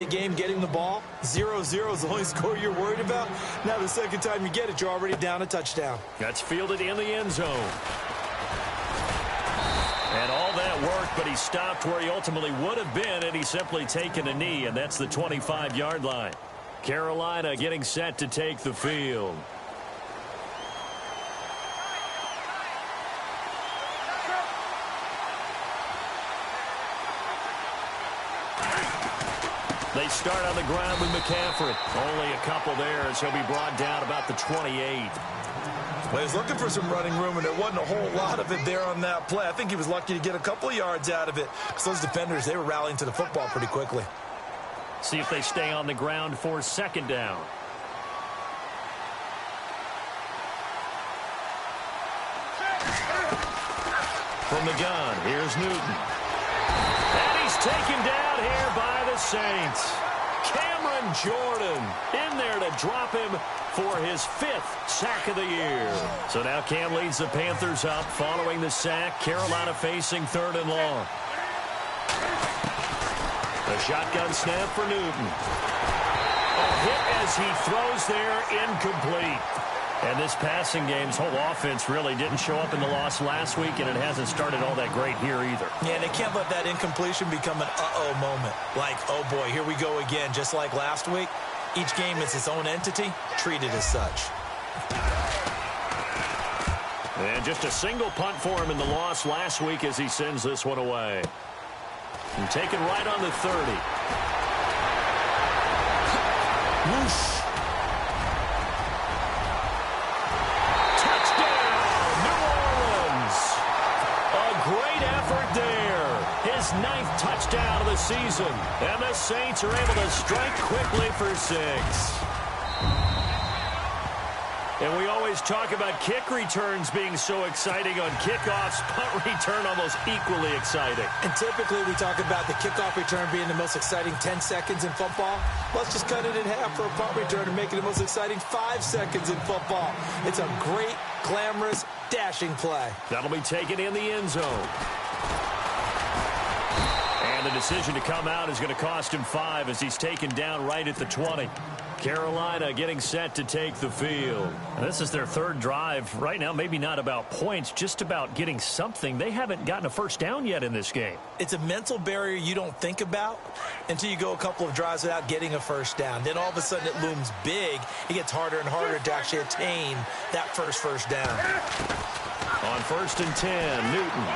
game getting the ball. 0-0 is the only score you're worried about. Now the second time you get it, you're already down a touchdown. That's fielded in the end zone. And all that work, but he stopped where he ultimately would have been, and he's simply taken a knee, and that's the 25-yard line. Carolina getting set to take the field. They start on the ground with McCaffrey. Only a couple there as he'll be brought down about the 28. Well, he was looking for some running room, and there wasn't a whole lot of it there on that play. I think he was lucky to get a couple of yards out of it because those defenders, they were rallying to the football pretty quickly. See if they stay on the ground for second down. From the gun, here's Newton. And he's taken down here by the Saints. Cameron Jordan in there to drop him for his 5th sack of the year. So now Cam leads the Panthers up following the sack. Carolina facing 3rd and long. The shotgun snap for Newton. A hit as he throws there, incomplete. And this passing game's whole offense really didn't show up in the loss last week, and it hasn't started all that great here either. Yeah, they can't let that incompletion become an uh-oh moment. Like, oh boy, here we go again, just like last week. Each game is its own entity, treated as such. And just a single punt for him in the loss last week as he sends this one away. And taken right on the 30. Whoosh. His 9th touchdown of the season. And the Saints are able to strike quickly for 6. And we always talk about kick returns being so exciting on kickoffs. Punt return almost equally exciting. And typically we talk about the kickoff return being the most exciting 10 seconds in football. Let's just cut it in half for a punt return and make it the most exciting 5 seconds in football. It's a great, glamorous, dashing play. That'll be taken in the end zone. And the decision to come out is going to cost him 5 as he's taken down right at the 20. Carolina getting set to take the field. And this is their 3rd drive. Right now, maybe not about points, just about getting something. They haven't gotten a first down yet in this game. It's a mental barrier you don't think about until you go a couple of drives without getting a first down. Then all of a sudden it looms big. It gets harder and harder to actually attain that first down. On 1st and 10, Newton.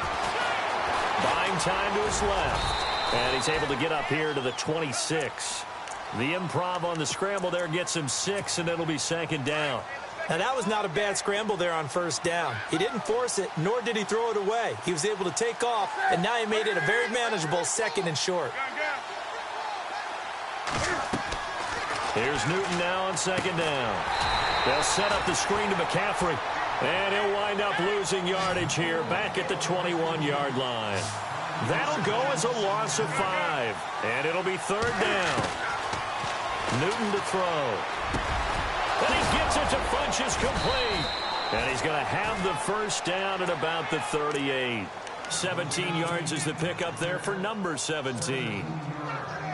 Buying time to his left. And he's able to get up here to the 26. The improv on the scramble there gets him 6, and it'll be 2nd down. Now, that was not a bad scramble there on 1st down. He didn't force it, nor did he throw it away. He was able to take off, and now he made it a very manageable 2nd and short. Here's Newton now on 2nd down. They'll set up the screen to McCaffrey, and he'll wind up losing yardage here back at the 21-yard line. That'll go as a loss of 5, and it'll be 3rd down. Newton to throw. And he gets it to Funchess complete. And he's going to have the first down at about the 38. 17 yards is the pickup there for number 17.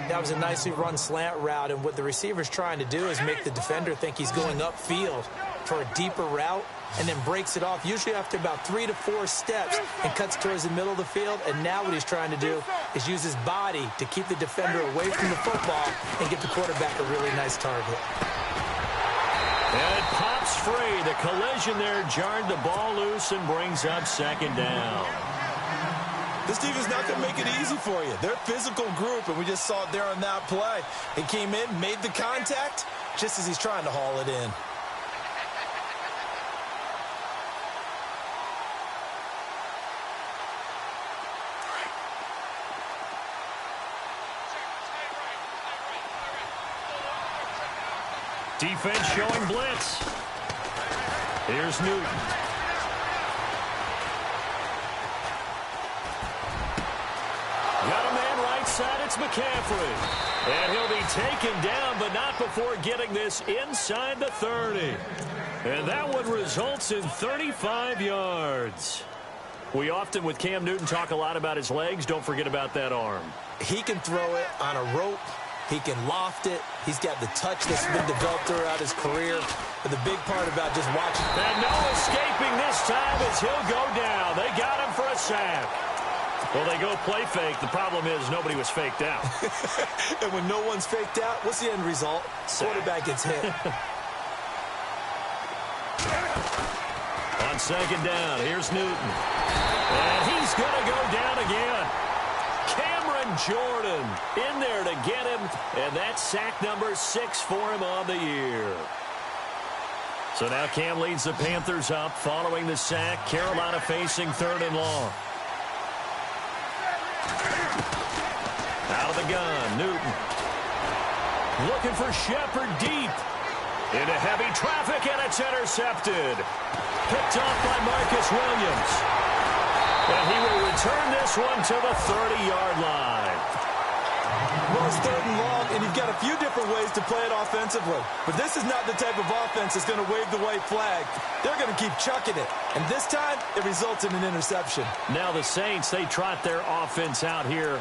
That was a nicely run slant route, and what the receiver's trying to do is make the defender think he's going upfield for a deeper route, and then breaks it off, usually after about 3 to 4 steps, and cuts towards the middle of the field. And now what he's trying to do is use his body to keep the defender away from the football and get the quarterback a really nice target. And it pops free. The collision there jarred the ball loose and brings up 2nd down. This team is not going to make it easy for you. They're a physical group, and we just saw it there on that play. He came in, made the contact, just as he's trying to haul it in. Defense showing blitz. Here's Newton. Got a man right side. It's McCaffrey. And he'll be taken down, but not before getting this inside the 30. And that one results in 35 yards. We often, with Cam Newton, talk a lot about his legs. Don't forget about that arm. He can throw it on a rope. He can loft it. He's got the touch that's been developed throughout his career. But the big part about just watching... And no escaping this time as he'll go down. They got him for a sack. Well, they go play fake. The problem is nobody was faked out. And when no one's faked out, what's the end result? Quarterback gets hit. On second down, here's Newton. And he's going to go down again. Cameron Jordan in there to get him. And that's sack number 6 for him on the year. So now Cam leads the Panthers up following the sack. Carolina facing 3rd and long. Out of the gun, Newton. Looking for Shepard deep. Into heavy traffic, and it's intercepted. Picked off by Marcus Williams. And he will return this one to the 30-yard line. Well, it's 3rd and long, and you've got a few different ways to play it offensively. But this is not the type of offense that's going to wave the white flag. They're going to keep chucking it. And this time, it results in an interception. Now the Saints, they trot their offense out here.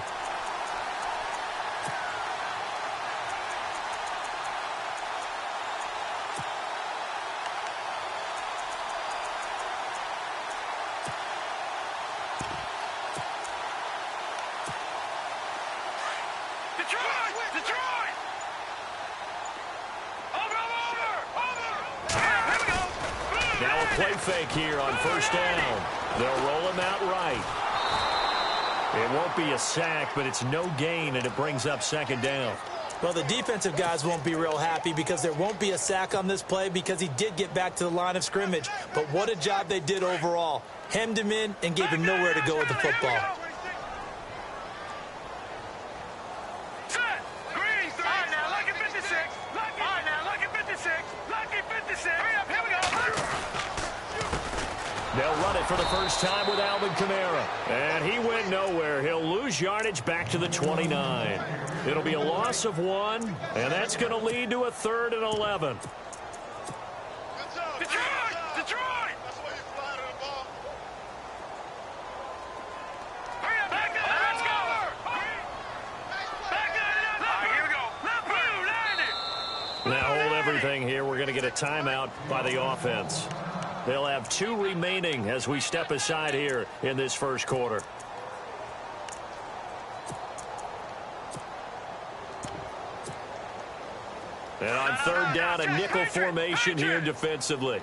Play fake here on 1st down. They'll roll him out right. It won't be a sack, but it's no gain, and it brings up 2nd down. Well, the defensive guys won't be real happy because there won't be a sack on this play because he did get back to the line of scrimmage. But what a job they did overall. Hemmed him in and gave him nowhere to go with the football. They'll run it for the first time with Alvin Kamara. And he went nowhere. He'll lose yardage back to the 29. It'll be a loss of 1, and that's going to lead to a 3rd and 11. Detroit! Detroit! That's why you're flying the ball. Hurry up, back up, let's go! Back up, all right, here we go. Now hold everything here. We're going to get a timeout by the offense. They'll have 2 remaining as we step aside here in this first quarter. And on 3rd down, a nickel formation here defensively.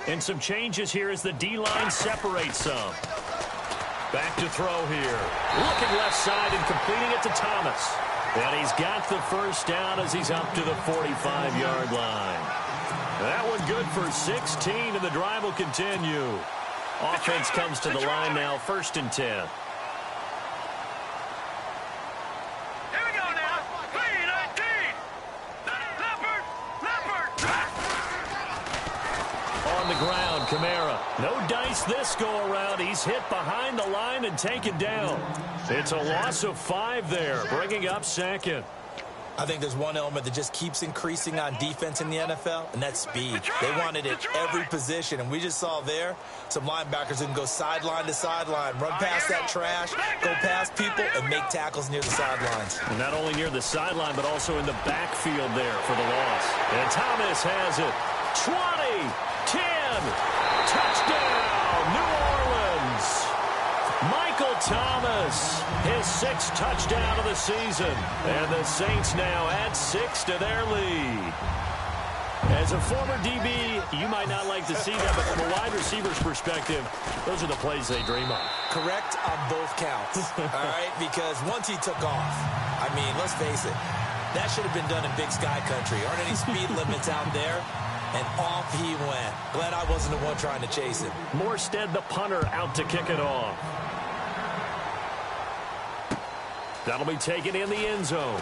And some changes here as the D-line separates some. Back to throw here. Looking left side and completing it to Thomas. And he's got the first down as he's up to the 45-yard line. That one good for 16, and the drive will continue. Offense comes to the line now, 1st and 10. Here we go now. 3-19. Leopard. On the ground, Kamara. No dice this go-around. He's hit behind the line and taken down. It's a loss of 5 there, bringing up 2nd. I think there's one element that just keeps increasing on defense in the NFL, and that's speed. They want it at every position, and we just saw there some linebackers who can go sideline to sideline, run past that trash, go past people, and make tackles near the sidelines. And not only near the sideline, but also in the backfield there for the loss. And Thomas has it. 20, 10, touchdown, New Orleans. Michael Thomas, his 6th touchdown of the season. And the Saints now add 6 to their lead. As a former DB, you might not like to see that, but from a wide receiver's perspective, those are the plays they dream of. Correct on both counts, all right? Because once he took off, I mean, let's face it, that should have been done in Big Sky Country. Aren't any speed limits out there? And off he went. Glad I wasn't the one trying to chase him. Morstead, the punter, out to kick it off. That'll be taken in the end zone.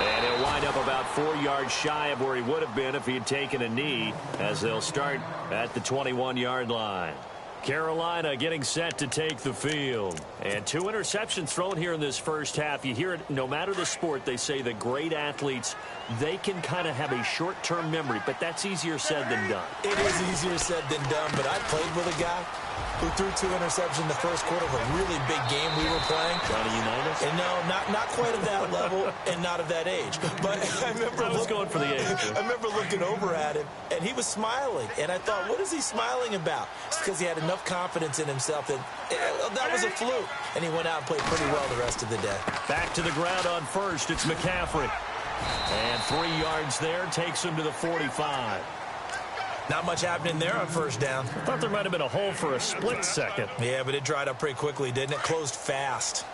And he'll wind up about 4 yards shy of where he would have been if he had taken a knee, as they'll start at the 21-yard line. Carolina getting set to take the field. And 2 interceptions thrown here in this first half. You hear it, no matter the sport, they say that great athletes, they can kind of have a short-term memory, but that's easier said than done. It is easier said than done, but I played with a guy who threw 2 interceptions in the first quarter of a really big game we were playing. Johnny Unitas? And no, not quite of that level and not of that age. But I remember going for the age. I remember looking over at him, and he was smiling. And I thought, what is he smiling about? It's because he had enough confidence in himself that that was a fluke. And he went out and played pretty well the rest of the day. Back to the ground on first. It's McCaffrey. And 3 yards there takes him to the 45. Not much happening there on first down. I thought there might have been a hole for a split second. Yeah, but it dried up pretty quickly, didn't it? Closed fast.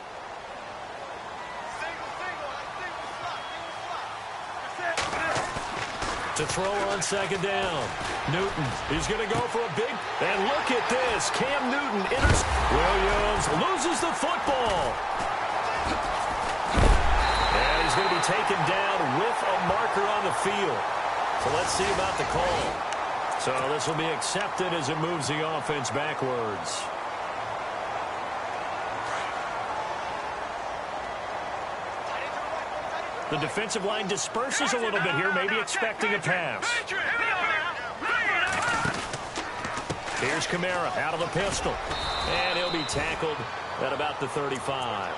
To throw on second down. Newton, he's going to go for a big, and look at this. Cam Newton enters. Williams loses the football. And he's going to be taken down with a marker on the field. So let's see about the call. So this will be accepted as it moves the offense backwards. The defensive line disperses a little bit here, maybe expecting a pass. Here's Kamara out of the pistol. And he'll be tackled at about the 35.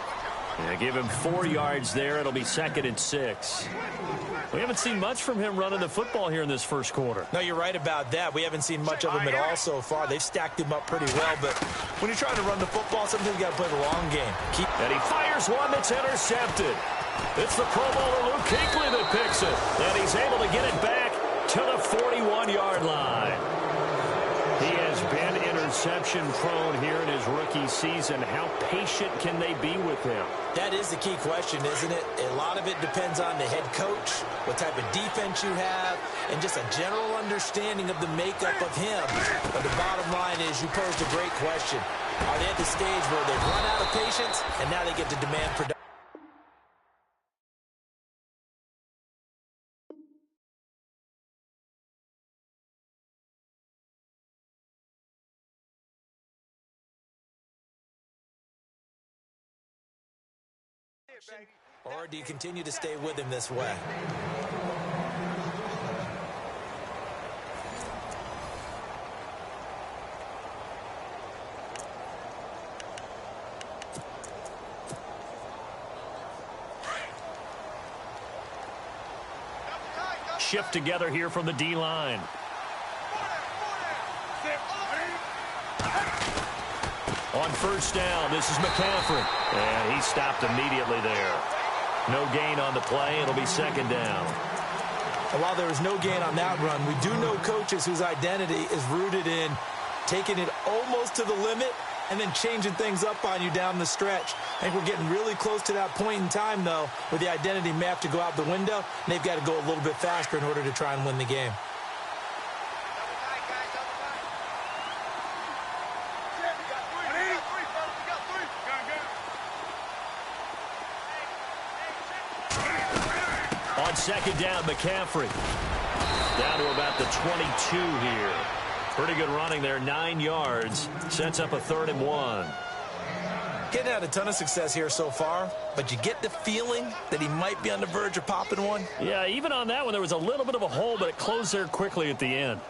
Yeah, give him 4 yards there. It'll be 2nd and 6. We haven't seen much from him running the football here in this first quarter. No, you're right about that. We haven't seen much of him at all so far. They've stacked him up pretty well, but when you're trying to run the football, sometimes you got to play the long game. And he fires one that's intercepted. It's the Pro Bowler Luke Kuechly that picks it. And he's able to get it back to the 41-yard line. He has been interception-prone here in his rookie season. How patient can they be with him? That is the key question, isn't it? A lot of it depends on the head coach, what type of defense you have, and just a general understanding of the makeup of him. But the bottom line is you posed a great question. Are they at the stage where they've run out of patience, and now they get to demand production? Or do you continue to stay with him this way? Shift together here from the D-line. On first down, this is McCaffrey. And he stopped immediately there. No gain on the play. It'll be 2nd down. And while there was no gain on that run, we do know coaches whose identity is rooted in taking it almost to the limit and then changing things up on you down the stretch. I think we're getting really close to that point in time, though, where the identity may have to go out the window, and they've got to go a little bit faster in order to try and win the game. On second down, McCaffrey. Down to about the 22 here. Pretty good running there, 9 yards. Sets up a 3rd and 1. Getting had a ton of success here so far, but you get the feeling that he might be on the verge of popping one. Yeah, even on that one, there was a little bit of a hole, but it closed there quickly at the end.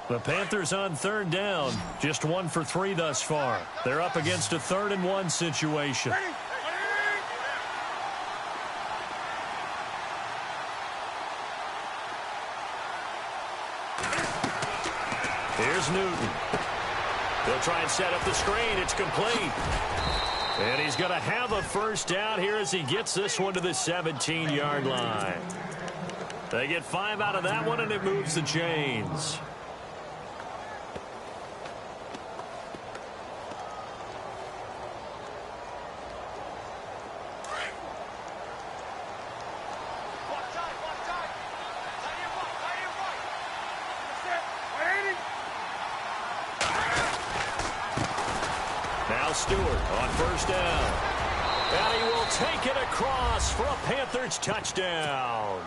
The Panthers on 3rd down, just 1 for 3 thus far. They're up against a 3rd and 1 situation. Here's Newton. They'll try and set up the screen. It's complete. And he's going to have a first down here as he gets this one to the 17-yard line. They get 5 out of that one, and it moves the chains. Stewart on first down. And he will take it across for a Panthers touchdown.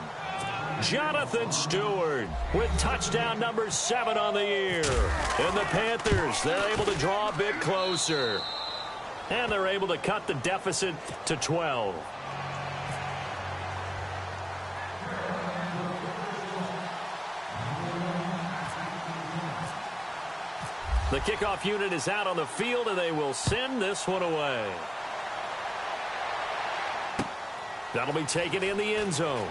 Jonathan Stewart with touchdown number 7 on the year. And the Panthers, they're able to draw a bit closer. And they're able to cut the deficit to 12. The kickoff unit is out on the field, and they will send this one away. That'll be taken in the end zone.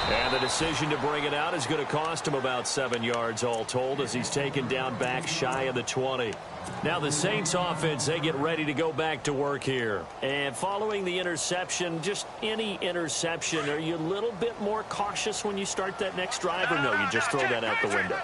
And the decision to bring it out is going to cost him about 7 yards all told as he's taken down back shy of the 20. Now the Saints offense, they get ready to go back to work here. And following the interception, just any interception, are you a little bit more cautious when you start that next drive, or no, you just throw that out the window?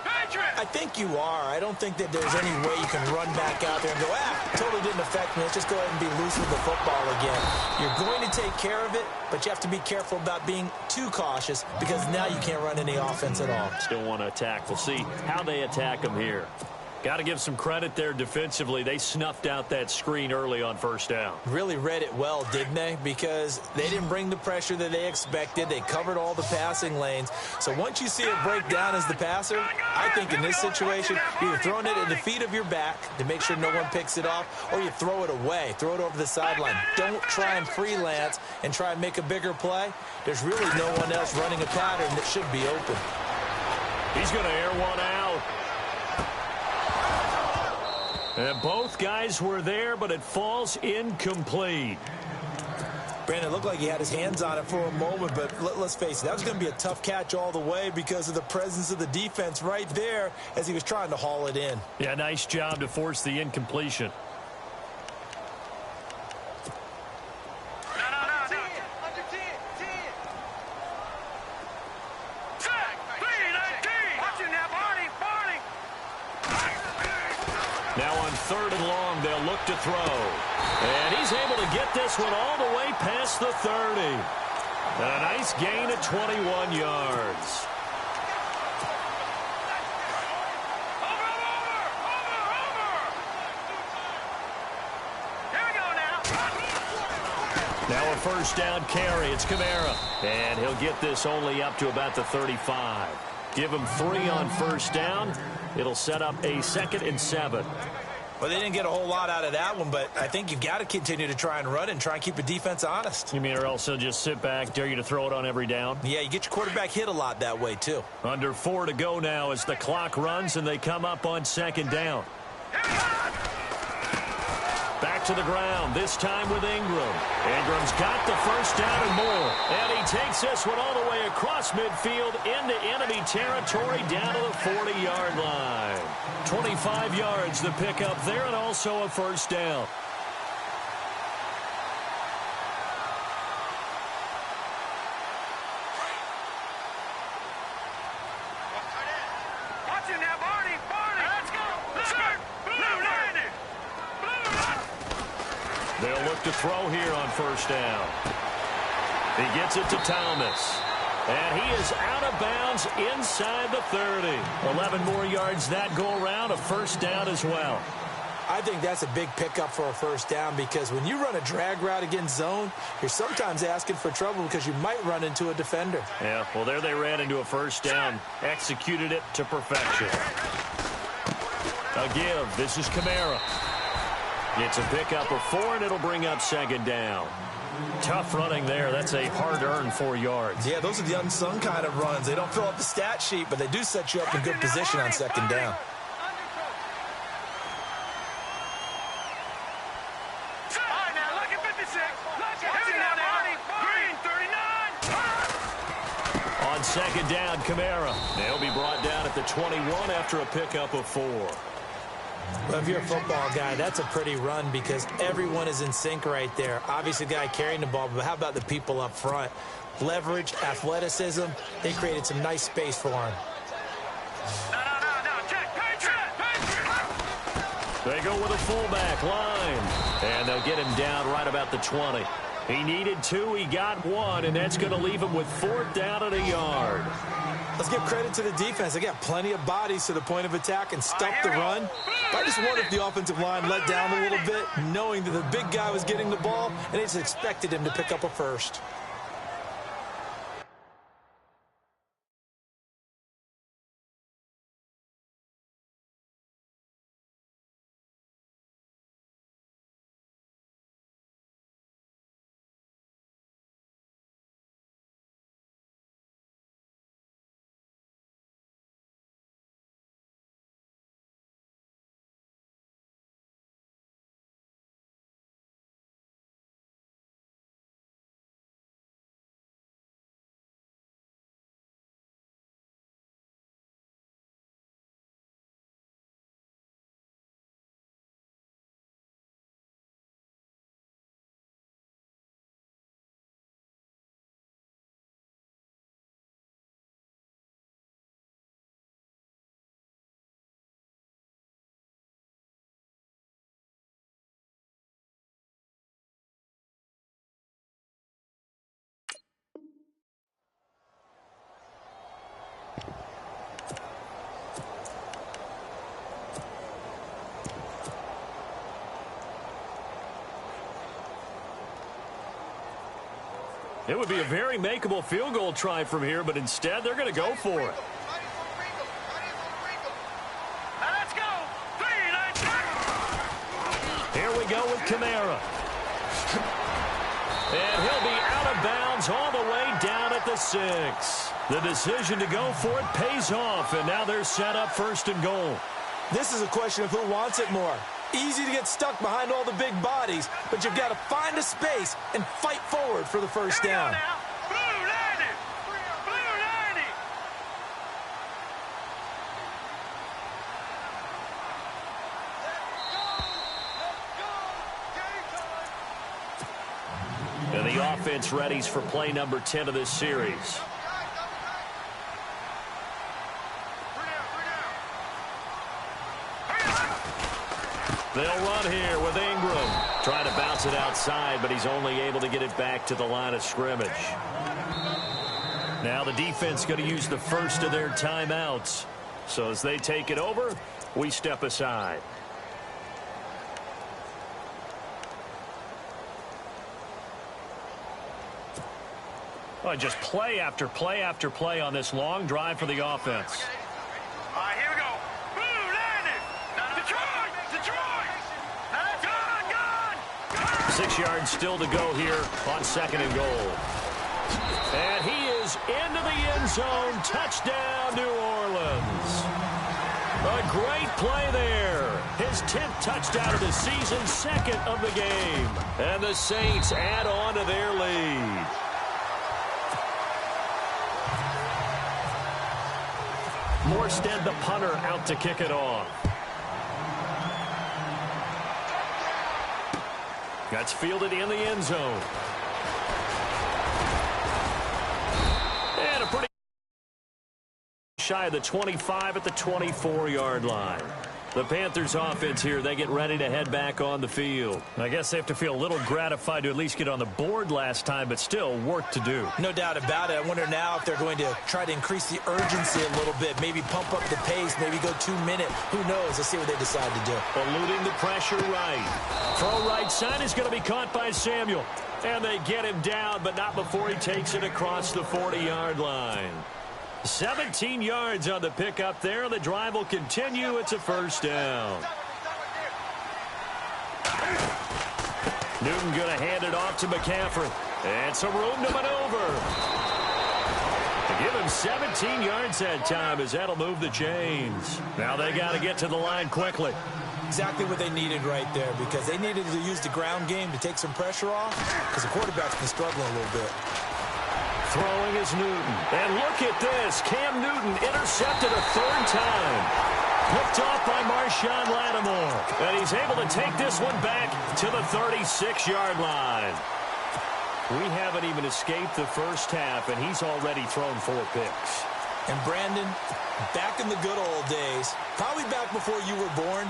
I think you are. I don't think that there's any way you can run back out there and go, totally didn't affect me. Let's just go ahead and be loose with the football again. You're going to take care of it, but you have to be careful about being too cautious because now you can't run any offense at all. Still want to attack. We'll see how they attack them here. Got to give some credit there defensively. They snuffed out that screen early on first down. Really read it well, didn't they? Because they didn't bring the pressure that they expected. They covered all the passing lanes. So once you see it break down as the passer, I think in this situation, you're either throwing it at the feet of your back to make sure no one picks it off, or you throw it away, throw it over the sideline. Don't try and freelance and try and make a bigger play. There's really no one else running a pattern that should be open. He's going to air one out. And both guys were there, but it falls incomplete. Brandon, it looked like he had his hands on it for a moment, but let's face it, that was going to be a tough catch all the way because of the presence of the defense right there as he was trying to haul it in. Yeah, nice job to force the incompletion. Now on 3rd and long, they'll look to throw. And he's able to get this one all the way past the 30. A nice gain of 21 yards. Here we go now. Now a first down carry. It's Kamara. And he'll get this only up to about the 35. Give him 3 on first down. It'll set up a 2nd and 7. Well, they didn't get a whole lot out of that one, but I think you've got to continue to try and run and try and keep the defense honest. You mean or else they'll just sit back, dare you to throw it on every down? Yeah, you get your quarterback hit a lot that way, too. Under 4 to go now as the clock runs and they come up on 2nd down. Back to the ground, this time with Ingram. Ingram's got the first down and more. And he takes this one all the way across midfield into enemy territory down to the 40-yard line. 25 yards to pick up there and also a first down. Watch it now, Barney. Let's go. Blue landed. They'll look to throw here on first down. He gets it to Thomas. And he is out of bounds inside the 30. 11 more yards that go around, a first down as well. I think that's a big pickup for a first down because when you run a drag route against zone, you're sometimes asking for trouble because you might run into a defender. Yeah, well, there they ran into a first down, executed it to perfection. A give. This is Kamara. It's a pickup of 4, and it'll bring up 2nd down. Tough running there. That's a hard-earned 4 yards. Yeah, those are the unsung kind of runs. They don't fill up the stat sheet, but they do set you up in good position on 2nd down. On 2nd down, Kamara. They'll be brought down at the 21 after a pickup of 4. Well, if you're a football guy, that's a pretty run because everyone is in sync right there. Obviously, the guy carrying the ball, but how about the people up front? Leverage, athleticism, they created some nice space for him. They go with a fullback line, and they'll get him down right about the 20. He needed 2, he got 1, and that's going to leave him with 4th down at a yard. Let's give credit to the defense. They got plenty of bodies to the point of attack and stop the run. I just wonder if the offensive line let down a little bit, knowing that the big guy was getting the ball, and they just expected him to pick up a first. It would be a very makeable field goal try from here, but instead they're going to go for it. Let's go. 3, let's go. Here we go with Kamara. And he'll be out of bounds all the way down at the 6. The decision to go for it pays off, and now they're set up 1st and goal. This is a question of who wants it more. Easy to get stuck behind all the big bodies, but you've got to find a space and fight forward for the first down. Blue 90. Blue 90. And the offense readies for play number 10 of this series. They'll run here with Ingram. Trying to bounce it outside, but he's only able to get it back to the line of scrimmage. Now the defense going to use the first of their timeouts. So as they take it over, we step aside. Oh, just play after play after play on this long drive for the offense. All right, here we go. Blue 90. Detroit. Detroit. Gone. 6 yards still to go here on 2nd and goal. And he is into the end zone. Touchdown, New Orleans. A great play there. His 10th touchdown of the season, 2nd of the game. And the Saints add on to their lead. Morstead, the punter, out to kick it off. That's fielded in the end zone. And a pretty shy of the 25 at the 24-yard line. The Panthers offense here, they get ready to head back on the field. I guess they have to feel a little gratified to at least get on the board last time, but still work to do. No doubt about it. I wonder now if they're going to try to increase the urgency a little bit, maybe pump up the pace, maybe go 2 minute. Who knows? Let's see what they decide to do. Eluding the pressure right. Throw right side is going to be caught by Samuel. And they get him down, but not before he takes it across the 40-yard line. 17 yards on the pickup there. The drive will continue. It's a first down. Newton going to hand it off to McCaffrey. And some room to maneuver. Give him 17 yards that time as that'll move the chains. Now they got to get to the line quickly. Exactly what they needed right there, because they needed to use the ground game to take some pressure off, because the quarterback's been struggling a little bit. Throwing is Newton. And look at this. Cam Newton intercepted a 3rd time. Picked off by Marshawn Lattimore. And he's able to take this one back to the 36-yard line. We haven't even escaped the first half, and he's already thrown 4 picks. And Brandon, back in the good old days, probably back before you were born,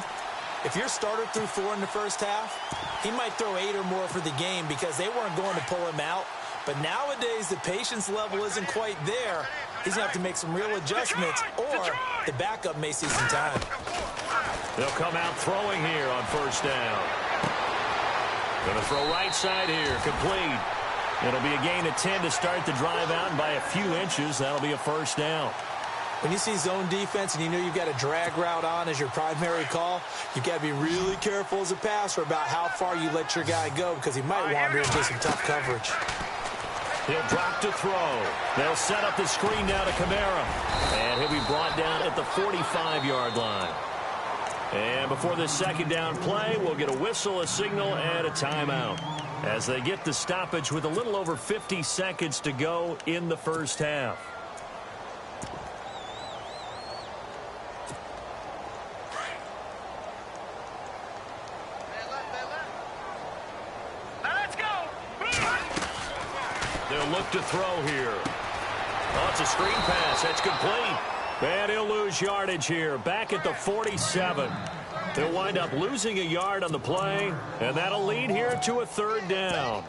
if your starter threw 4 in the first half, he might throw 8 or more for the game because they weren't going to pull him out. But nowadays, the patience level isn't quite there. He's going to have to make some real adjustments, or the backup may see some time. They'll come out throwing here on first down. Going to throw right side here, complete. It'll be a gain of 10 to start the drive out, and by a few inches, that'll be a first down. When you see zone defense and you know you've got a drag route on as your primary call, you've got to be really careful as a passer about how far you let your guy go, because he might wander into some tough coverage. He'll drop to throw. They'll set up the screen now to Kamara. And he'll be brought down at the 45-yard line. And before this second down play, we'll get a whistle, a signal, and a timeout, as they get the stoppage with a little over 50 seconds to go in the first half. Look to throw here. Oh, it's a screen pass. That's complete. And he'll lose yardage here. Back at the 47. They'll wind up losing a yard on the play, and that'll lead here to a 3rd down.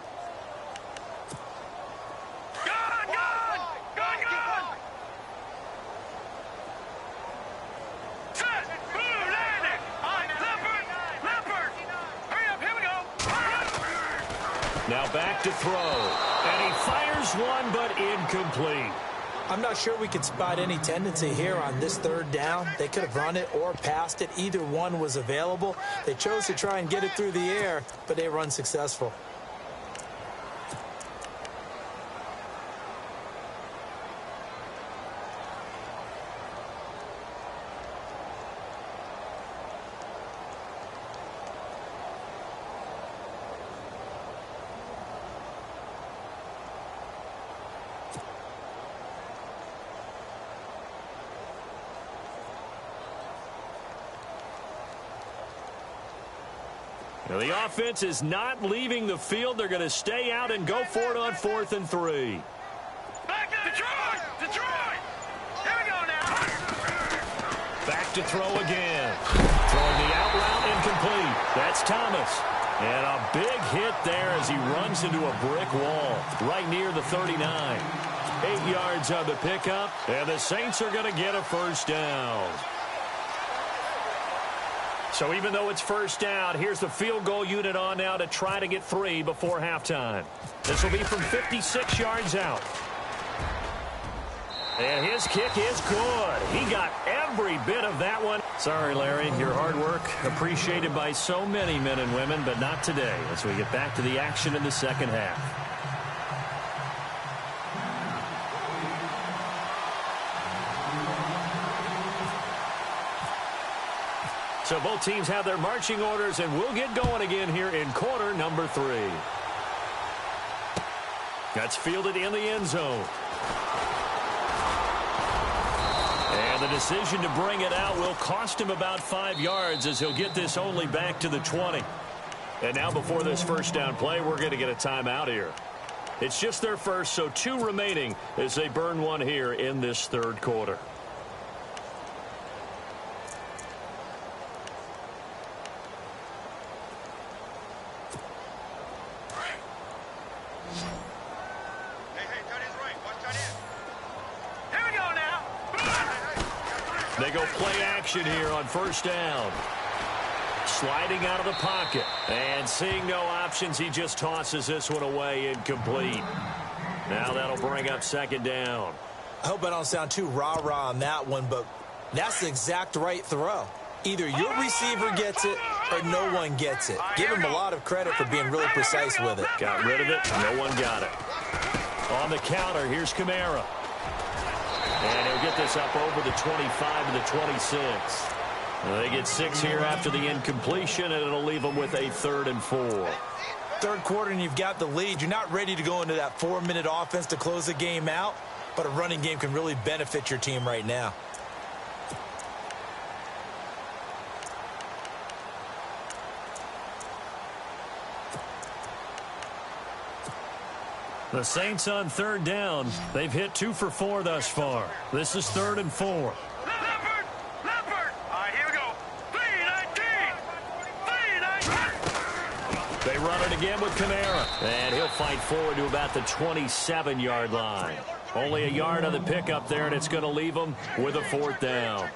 Now back to throw. And he fires one, but incomplete. I'm not sure we could spot any tendency here on this third down. They could have run it or passed it. Either one was available. They chose to try and get it through the air, but they were unsuccessful. Now the offense is not leaving the field. They're going to stay out and go for it on 4th and 3. Back to Detroit! Detroit! Here we go now! Back to throw again. Throwing the out route incomplete. That's Thomas. And a big hit there as he runs into a brick wall right near the 39. 8 yards on the pickup, and the Saints are going to get a first down. So even though it's first down, here's the field goal unit on now to try to get 3 before halftime. This will be from 56 yards out. And his kick is good. He got every bit of that one. Sorry, Larry, your hard work appreciated by so many men and women, but not today as we get back to the action in the second half. So both teams have their marching orders, and we'll get going again here in quarter number 3. That's fielded in the end zone. And the decision to bring it out will cost him about 5 yards as he'll get this only back to the 20. And now before this first down play, we're going to get a timeout here. It's just their first, so 2 remaining as they burn one here in this third quarter. They go play action here on first down. Sliding out of the pocket. And seeing no options, he just tosses this one away incomplete. Now that'll bring up second down. I hope I don't sound too rah-rah on that one, but that's the exact right throw. Either your receiver gets it or no one gets it. Give him a lot of credit for being really precise with it. Got rid of it. No one got it. On the counter, here's Kamara. And he'll get this up over the 25 to the 26. They get 6 here after the incompletion, and it'll leave them with a 3rd and 4. Third quarter, and you've got the lead. You're not ready to go into that 4-minute offense to close the game out, but a running game can really benefit your team right now. The Saints on third down. They've hit 2 for 4 thus far. This is 3rd and 4. Leopard! Leopard! All right, here we go. 3-19! 3-19! They run it again with Kamara. And he'll fight forward to about the 27-yard line. Only a yard on the pickup there, and it's going to leave them with a 4th down.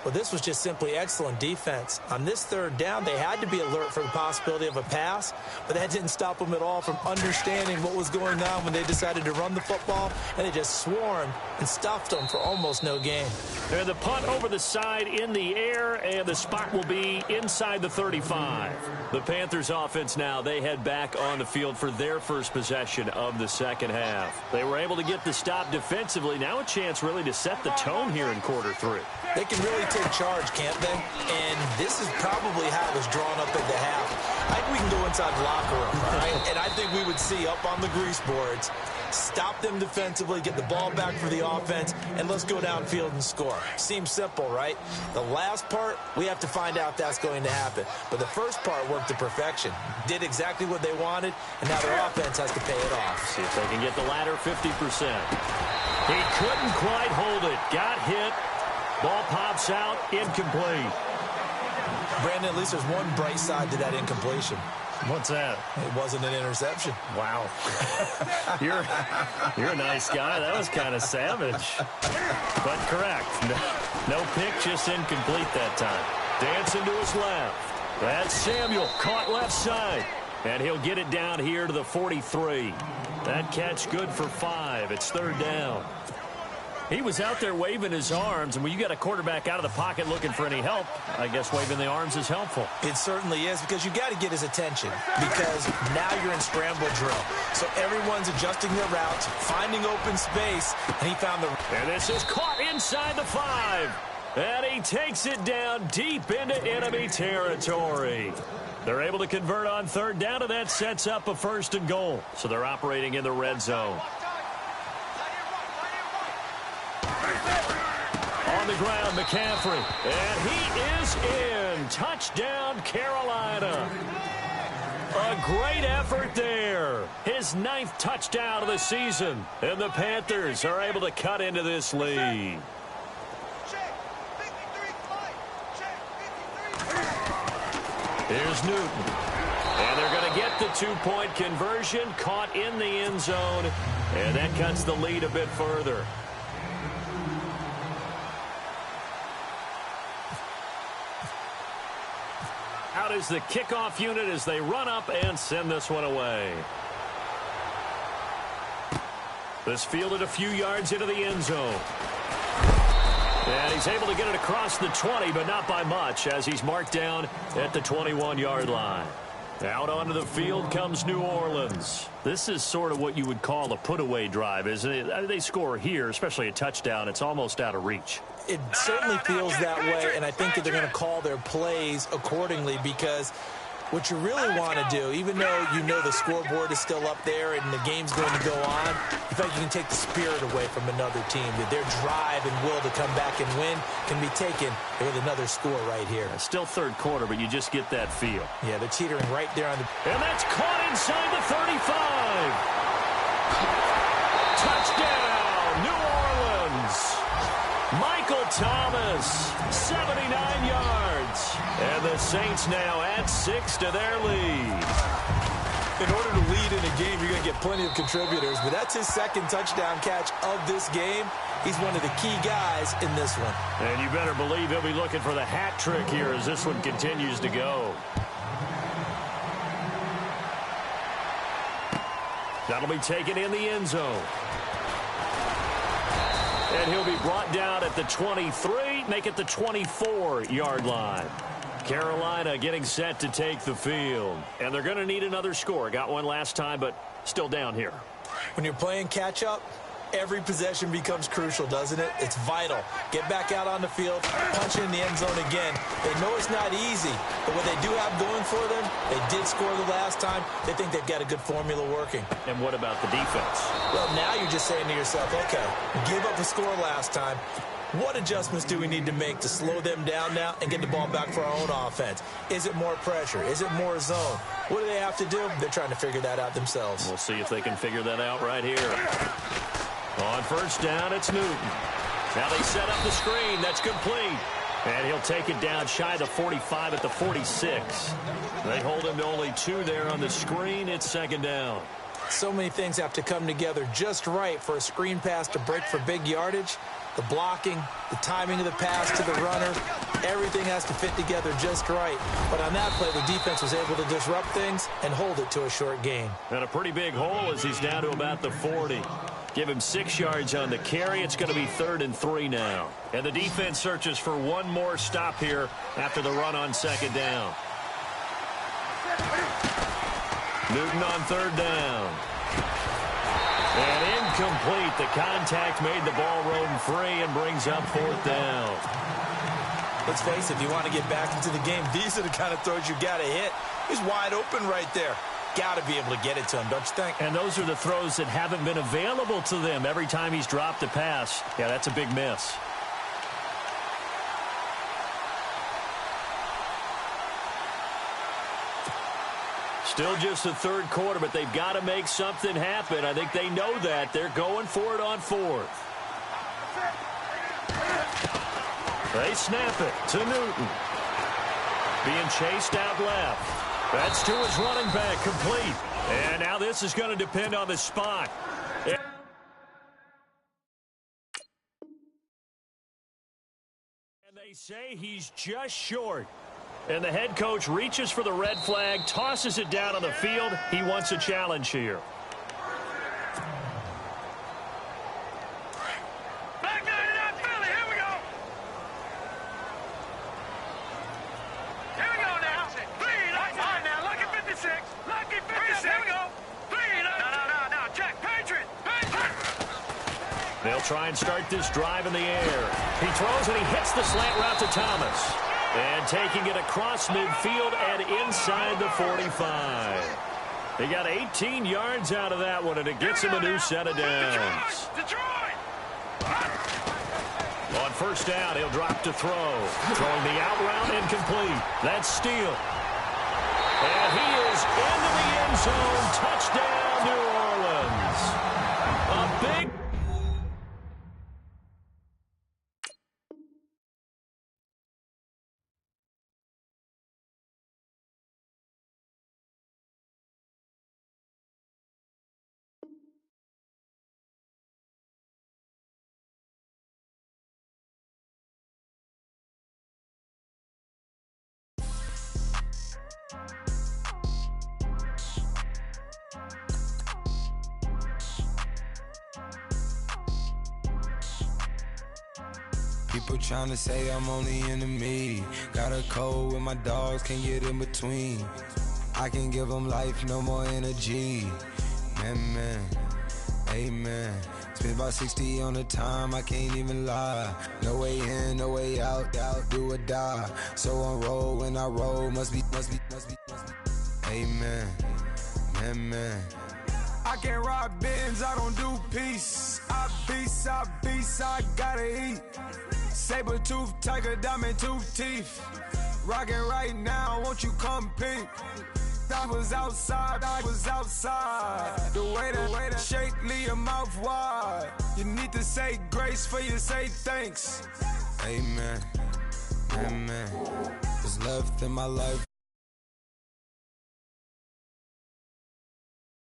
Well, this was just simply excellent defense. On this third down, they had to be alert for the possibility of a pass, but that didn't stop them at all from understanding what was going on when they decided to run the football, and they just swarmed and stuffed them for almost no gain. And the punt over the side in the air, and the spot will be inside the 35. The Panthers offense now, they head back on the field for their first possession of the second half. They were able to get the stop defensively. Now a chance really to set the tone here in quarter 3. They can really take charge, can't they? And this is probably how it was drawn up at the half. I think we can go inside the locker room, all right? And I think we would see up on the grease boards, stop them defensively, get the ball back for the offense, and let's go downfield and score. Seems simple, right? The last part, we have to find out if that's going to happen. But the first part worked to perfection. Did exactly what they wanted, and now their offense has to pay it off. See if they can get the latter 50%. He couldn't quite hold it. Got hit. Ball pops out, incomplete. Brandon, at least there's one bright side to that incompletion. What's that? It wasn't an interception. Wow. You're a nice guy. That was kind of savage. But correct. No pick, just incomplete that time. Dancing to his left. That's Samuel, caught left side. And he'll get it down here to the 43. That catch good for 5. It's third down. He was out there waving his arms, and when you got a quarterback out of the pocket looking for any help, I guess waving the arms is helpful. It certainly is, because you got to get his attention, because now you're in scramble drill. So everyone's adjusting their routes, finding open space, and he found the... And this is caught inside the 5. And he takes it down deep into enemy territory. They're able to convert on third down, and that sets up a 1st and goal. So they're operating in the red zone. On the ground, McCaffrey. And he is in. Touchdown, Carolina. A great effort there. His 9th touchdown of the season. And the Panthers are able to cut into this lead. Here's Newton. And they're going to get the 2-point conversion, caught in the end zone. And that cuts the lead a bit further. Out is the kickoff unit as they run up and send this one away. This fielded a few yards into the end zone. And he's able to get it across the 20, but not by much, as he's marked down at the 21-yard line. Out onto the field comes New Orleans. This is sort of what you would call a put-away drive, isn't it? They score here, especially a touchdown. It's almost out of reach. It certainly feels that way, and I think that they're going to call their plays accordingly, because what you really want to do, even though you know the scoreboard is still up there and the game's going to go on, in fact, you can take the spirit away from another team. That their drive and will to come back and win can be taken with another score right here. It's still third quarter, but you just get that feel. Yeah, they're teetering right there on the... And that's caught inside the 35. Touchdown, New Orleans. Michael Thomas, 79 yards. And the Saints now add 6 to their lead. In order to lead in a game, you're going to get plenty of contributors, but that's his 2nd touchdown catch of this game. He's one of the key guys in this one. And you better believe he'll be looking for the hat trick here as this one continues to go. That'll be taken in the end zone. And he'll be brought down at the 23, make it the 24-yard line. Carolina getting set to take the field. And they're going to need another score. Got one last time, but still down here. When you're playing catch-up, every possession becomes crucial, doesn't it? It's vital. Get back out on the field, punch in the end zone again. They know it's not easy, but what they do have going for them, they did score the last time. They think they've got a good formula working. And what about the defense? Well, now you're just saying to yourself, okay, give up a score last time. What adjustments do we need to make to slow them down now and get the ball back for our own offense? Is it more pressure? Is it more zone? What do they have to do? They're trying to figure that out themselves. We'll see if they can figure that out right here. On first down, it's Newton. Now they set up the screen. That's complete. And he'll take it down shy of the 45 at the 46. They hold him to only 2 there on the screen. It's 2nd down. So many things have to come together just right for a screen pass to break for big yardage. The blocking, the timing of the pass to the runner, everything has to fit together just right. But on that play, the defense was able to disrupt things and hold it to a short gain. And a pretty big hole as he's down to about the 40. Give him 6 yards on the carry. It's going to be 3rd and 3 now. And the defense searches for one more stop here after the run on 2nd down. Newton on 3rd down. And incomplete. The contact made the ball roam free and brings up 4th down. Let's face it, if you want to get back into the game, these are the kind of throws you got to hit. He's wide open right there. Got to be able to get it to him, don't you think? And those are the throws that haven't been available to them every time he's dropped a pass. Yeah, that's a big miss. Still just the 3rd quarter, but they've got to make something happen. I think they know that. They're going for it on 4th. They snap it to Newton. Being chased out left. That's to his running back, complete. And now this is going to depend on the spot. And they say he's just short. And the head coach reaches for the red flag, tosses it down on the field. He wants a challenge here. Back 99 Philly, here we go. Here we go now. All right, now, lucky 56. Lucky 56. Here we go. No, check. Patriot. They'll try and start this drive in the air. He throws and he hits the slant route to Thomas. And taking it across midfield and inside the 45. They got 18 yards out of that one, and it gets him a new set of downs. Detroit! On first down, he'll drop to throw. Throwing the out route incomplete. That's Steele. And he is into the end zone. Touchdown, New Orleans. A big... People tryna say I'm only in the media. Got a cold with my dogs, can't get in between. I can give them life, no more energy. Man, amen. Spent about 60 on the time, I can't even lie. No way in, no way out, do or die. So on roll when I roll, must be. Amen, man. I can't ride Benz, I don't do peace. I beast, I gotta eat. Saber tooth, tiger, diamond tooth teeth. Rockin' right now, won't you come peep? I was outside. The way that shake, leave your mouth wide. You need to say grace for you say thanks. Amen. What's left in my life?